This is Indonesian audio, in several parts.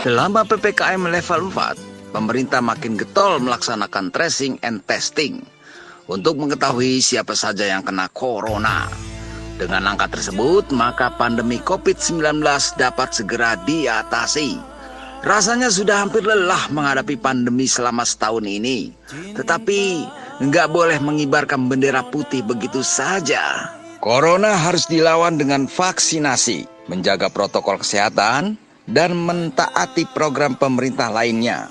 Selama PPKM level 4, pemerintah makin getol melaksanakan tracing and testing untuk mengetahui siapa saja yang kena corona. Dengan angka tersebut, maka pandemi COVID-19 dapat segera diatasi. Rasanya sudah hampir lelah menghadapi pandemi selama setahun ini. Tetapi nggak boleh mengibarkan bendera putih begitu saja. Corona harus dilawan dengan vaksinasi, menjaga protokol kesehatan, dan mentaati program pemerintah lainnya.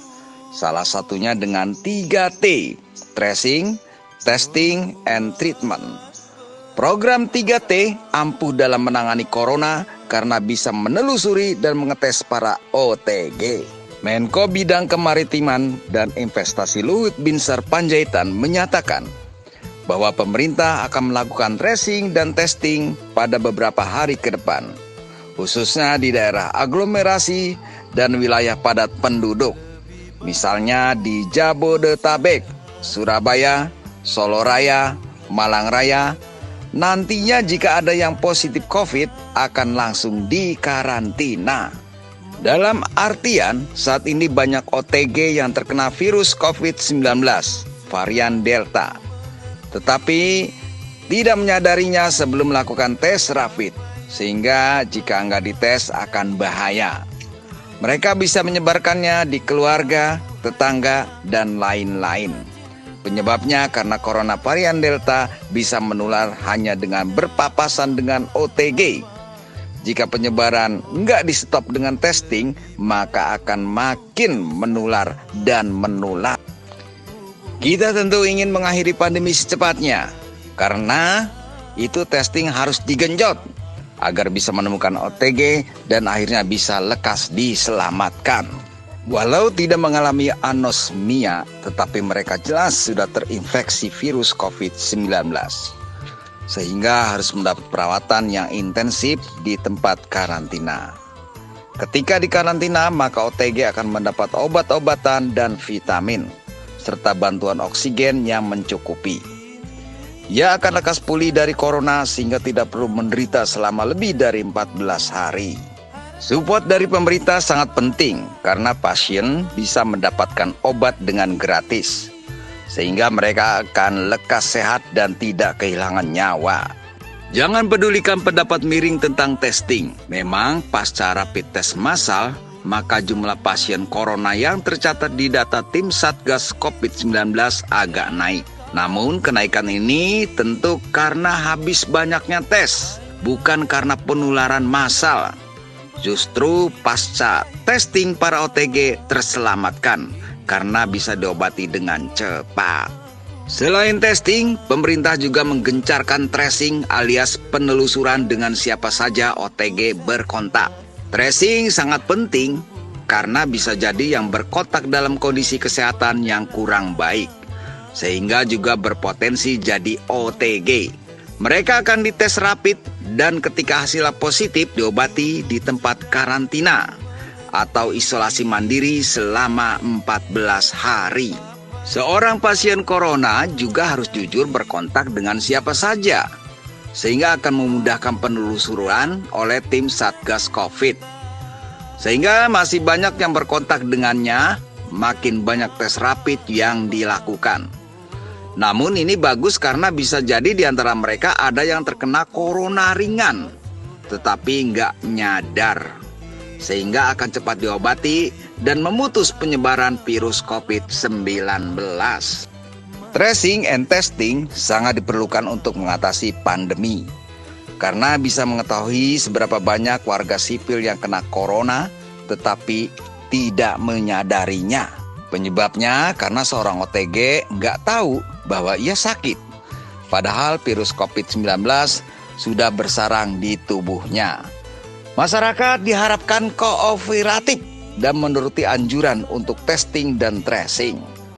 Salah satunya dengan 3T, tracing, testing, and treatment. Program 3T ampuh dalam menangani corona karena bisa menelusuri dan mengetes para OTG. Menko Bidang Kemaritiman dan Investasi Luhut Binsar Panjaitan menyatakan bahwa pemerintah akan melakukan tracing dan testing pada beberapa hari ke depan, khususnya di daerah aglomerasi dan wilayah padat penduduk, misalnya di Jabodetabek, Surabaya, Solo Raya, Malang Raya. Nantinya jika ada yang positif COVID akan langsung dikarantina. Dalam artian saat ini banyak OTG yang terkena virus COVID-19 varian Delta, tetapi tidak menyadarinya sebelum melakukan tes rapid, sehingga jika nggak dites akan bahaya. Mereka bisa menyebarkannya di keluarga, tetangga, dan lain-lain. Penyebabnya karena corona varian Delta bisa menular hanya dengan berpapasan dengan OTG. Jika penyebaran nggak di stop dengan testing, maka akan makin menular dan menular. Kita tentu ingin mengakhiri pandemi secepatnya, karena itu testing harus digenjot agar bisa menemukan OTG dan akhirnya bisa lekas diselamatkan. Walau tidak mengalami anosmia, tetapi mereka jelas sudah terinfeksi virus COVID-19, sehingga harus mendapat perawatan yang intensif di tempat karantina. Ketika di karantina, maka OTG akan mendapat obat-obatan dan vitamin, serta bantuan oksigen yang mencukupi. Ia akan lekas pulih dari corona sehingga tidak perlu menderita selama lebih dari 14 hari. Support dari pemerintah sangat penting karena pasien bisa mendapatkan obat dengan gratis, sehingga mereka akan lekas sehat dan tidak kehilangan nyawa. Jangan pedulikan pendapat miring tentang testing. Memang pasca rapid test massal, maka jumlah pasien corona yang tercatat di data tim Satgas COVID-19 agak naik. Namun kenaikan ini tentu karena habis banyaknya tes, bukan karena penularan massal. Justru pasca testing para OTG terselamatkan karena bisa diobati dengan cepat. Selain testing, pemerintah juga menggencarkan tracing alias penelusuran dengan siapa saja OTG berkontak. Tracing sangat penting karena bisa jadi yang berkontak dalam kondisi kesehatan yang kurang baik, sehingga juga berpotensi jadi OTG. Mereka akan dites rapid dan ketika hasilnya positif diobati di tempat karantina atau isolasi mandiri selama 14 hari. Seorang pasien corona juga harus jujur berkontak dengan siapa saja, sehingga akan memudahkan penelusuran oleh tim Satgas COVID. Sehingga masih banyak yang berkontak dengannya, makin banyak tes rapid yang dilakukan. Namun ini bagus karena bisa jadi di antara mereka ada yang terkena corona ringan, tetapi nggak nyadar, sehingga akan cepat diobati dan memutus penyebaran virus COVID-19. Tracing and testing sangat diperlukan untuk mengatasi pandemi, karena bisa mengetahui seberapa banyak warga sipil yang kena corona, tetapi tidak menyadarinya. Penyebabnya karena seorang OTG nggak tahu bahwa ia sakit, padahal virus COVID-19 sudah bersarang di tubuhnya. Masyarakat diharapkan kooperatif dan menuruti anjuran untuk testing dan tracing.